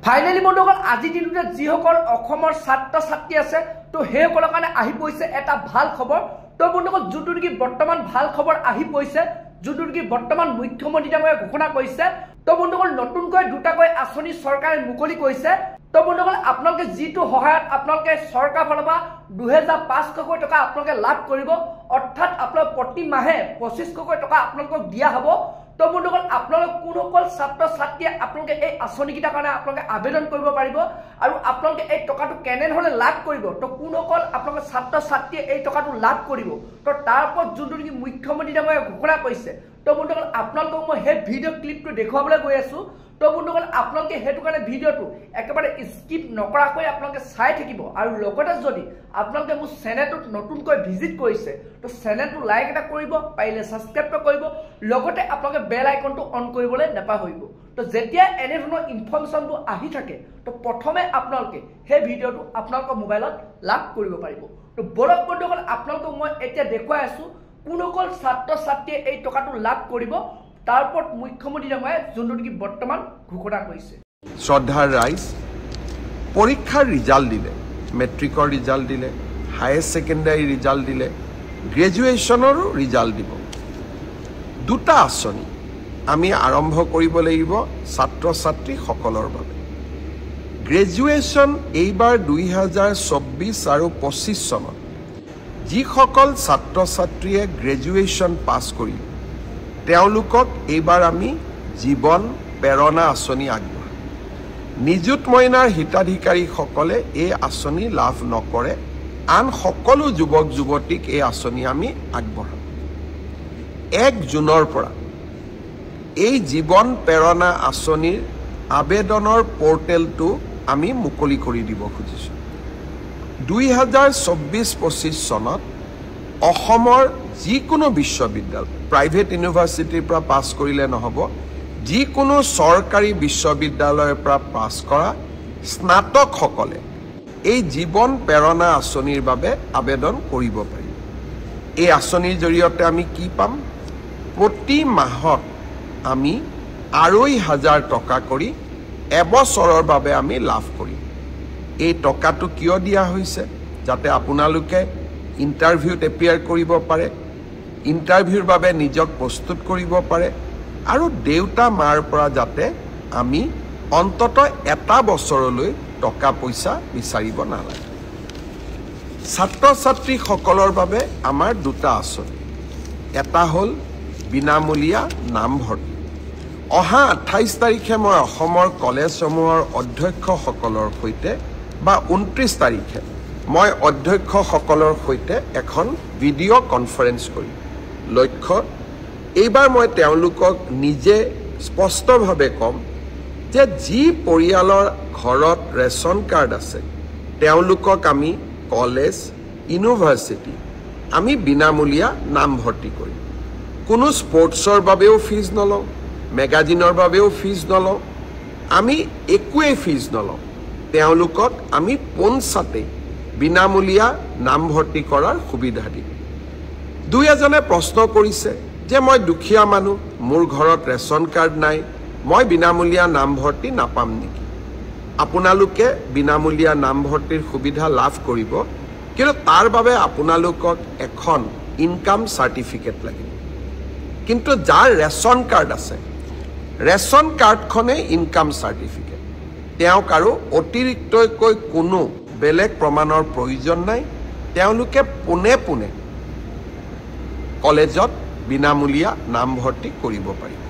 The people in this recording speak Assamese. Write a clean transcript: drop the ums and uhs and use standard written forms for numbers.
ফাইনালি বন্ধুসকল আজি দিনটোতে যিসকল অসমৰ ছাত্ৰ ছাত্ৰী আছে তো সেইসকলৰ কাৰণে আহি পৰিছে এটা ভাল খবৰ। তো বন্ধুসকল যোনটো নেকি বৰ্তমান ভাল খবৰ আহি পৰিছে, যোনটো নেকি বৰ্তমান মুখ্যমন্ত্ৰী ডাঙৰীয়াই ঘোষণা কৰিছে। তো বন্ধুসকল নতুনকৈ দুটাকৈ আঁচনি চৰকাৰে মুকলি কৰিছে। তো বন্ধুসকল আপোনালোকে যিটো সহায়ত আপোনালোকে চৰকাৰ ফালৰ পৰা 2500কৈ টকা আপোনালোকে লাভ কৰিব, অৰ্থাৎ আপোনালোক প্ৰতি মাহে 2500কৈ টকা আপোনালোকক দিয়া হ'ব। তো বন্ধুসকল আপোনালোক কোনসকল ছাত্ৰ ছাত্ৰীয়ে আপোনালোকে এই আঁচনিকেইটাৰ কাৰণে আপোনালোকে আবেদন কৰিব পাৰিব আৰু আপোনালোকে এই টকাটো কেনেধৰণে লাভ কৰিব, তো কোনসকল আপোনালোকে ছাত্ৰ ছাত্ৰীয়ে এই টকাটো লাভ কৰিব, তো তাৰ ওপৰত যোনটো নেকি মুখ্যমন্ত্ৰী ডাঙৰীয়াই ঘোষণা কৰিছে। তো বন্ধুসকল আপোনালোকক মই সেই ভিডিঅ' ক্লিপটো দেখুৱাবলৈ গৈ আছোঁ। তো বন্ধুসকল আপোনালোকে সেইটো কাৰণে ভিডিঅ'টো একেবাৰে স্কিপ নকৰাকৈ আপোনালোকে চাই থাকিব আৰু লগতে যদি আপোনালোকে মোৰ চেনেলটোত নতুনকৈ ভিজিট কৰিছে তো চেনেলটো লাইক এটা কৰিব, পাৰিলে ছাবস্ক্ৰাইব কৰিব, লগতে আপোনালোকে বেল আইকনটো অন কৰিবলৈ নাপাহৰিব। তো যেতিয়া এনেধৰণৰ ইনফৰ্মেশ্যনবোৰ আহি থাকে তো প্ৰথমে আপোনালোকে সেই ভিডিঅ'টো আপোনালোকৰ মোবাইলত লাভ কৰিব পাৰিব। তো বলক বন্ধুসকল আপোনালোকক মই এতিয়া দেখুৱাই আছোঁ কোনসকল ছাত্ৰ ছাত্ৰীয়ে এই টকাটো লাভ কৰিব, তাৰ ওপৰত মুখ্যমন্ত্ৰী ডাঙৰীয়াই যোনটো নেকি বৰ্তমান ঘোষণা কৰিছে। শ্ৰদ্ধাৰ ৰাইজ, পৰীক্ষাৰ ৰিজাল্ট দিলে, মেট্ৰিকৰ ৰিজাল্ট দিলে, হায়াৰ ছেকেণ্ডাৰী ৰিজাল্ট দিলে, গ্ৰেজুৱেশ্যনৰো ৰিজাল্ট দিব। দুটা আঁচনি আমি আৰম্ভ কৰিব লাগিব ছাত্ৰ ছাত্ৰীসকলৰ বাবে। গ্ৰেজুৱেশ্যন এইবাৰ 2024 আৰু 25 চনত যিসকল ছাত্ৰ ছাত্ৰীয়ে গ্ৰেজুৱেশ্যন পাছ কৰিলে তেওঁলোকক এইবাৰ আমি জীৱন প্ৰেৰণা আঁচনি আগবঢ়াম। নিযুত মইনাৰ হিতাধিকাৰীসকলে এই আঁচনি লাভ নকৰে, আন সকলো যুৱক যুৱতীক এই আঁচনি আমি আগবঢ়াম। 1 জুনৰ পৰা এই জীৱন প্ৰেৰণা আঁচনিৰ আবেদনৰ পৰ্টেলটো আমি মুকলি কৰি দিব খুজিছোঁ। 2024-25 চনত অসমৰ যিকোনো বিশ্ববিদ্যালয়, প্ৰাইভেট ইউনিভাৰ্চিটিৰ পৰা পাছ কৰিলে নহ'ব, যিকোনো চৰকাৰী বিশ্ববিদ্যালয়ৰ পৰা পাছ কৰা স্নাতকসকলে এই জীৱন প্ৰেৰণা আঁচনিৰ বাবে আবেদন কৰিব পাৰিব। এই আঁচনিৰ জৰিয়তে আমি কি পাম? প্ৰতি মাহত আমি 2500 টকা কৰি এবছৰৰ বাবে আমি লাভ কৰিম। এই টকাটো কিয় দিয়া হৈছে? যাতে আপোনালোকে ইণ্টাৰভিউত এপিয়াৰ কৰিব পাৰে, ইণ্টাৰভিউৰ বাবে নিজক প্ৰস্তুত কৰিব পাৰে আৰু দেউতা মাৰ পৰা যাতে আমি অন্ততঃ এটা বছৰলৈ টকা পইচা বিচাৰিব নালাগে। ছাত্ৰ ছাত্ৰীসকলৰ বাবে আমাৰ দুটা আঁচনি, এটা হ'ল বিনামূলীয়া নামভৰ্তি। অহা 28 তাৰিখে মই অসমৰ কলেজসমূহৰ অধ্যক্ষসকলৰ সৈতে বা 29 তাৰিখে মই অধ্যক্ষসকলৰ সৈতে এখন ভিডিঅ' কনফাৰেন্স কৰিম। লক্ষ্য, এইবাৰ মই তেওঁলোকক নিজে স্পষ্টভাৱে ক'ম যে যি পৰিয়ালৰ ঘৰত ৰেচন কাৰ্ড আছে তেওঁলোকক আমি কলেজ, ইউনিভাৰ্চিটি আমি বিনামূলীয়া নামভৰ্তি কৰিম। কোনো স্পৰ্টছৰ বাবেও ফিজ নলওঁ, মেগাজিনৰ বাবেও ফিজ নলওঁ, আমি একোৱেই ফিজ নলওঁ। তেওঁলোকক আমি পোনছাতেই বিনামূলীয়া নামভৰ্তি কৰাৰ সুবিধা দিম। দুই এজনে প্ৰশ্ন কৰিছে যে মই দুখীয়া মানুহ, মোৰ ঘৰত ৰেচন কাৰ্ড নাই, মই বিনামূলীয়া নামভৰ্তি নাপাম নেকি? আপোনালোকে বিনামূলীয়া নামভৰ্তিৰ সুবিধা লাভ কৰিব, কিন্তু তাৰ বাবে আপোনালোকক এখন ইনকাম চাৰ্টিফিকেট লাগিব। কিন্তু যাৰ ৰেচন কাৰ্ড আছে, ৰেচন কাৰ্ডখনেই ইনকাম চাৰ্টিফিকেট, তেওঁক আৰু অতিৰিক্তকৈ কোনো বেলেগ প্ৰমাণৰ প্ৰয়োজন নাই। তেওঁলোকে পোনে পোনে কলেজত বিনামূলীয়া নামভৰ্তি কৰিব পাৰিব।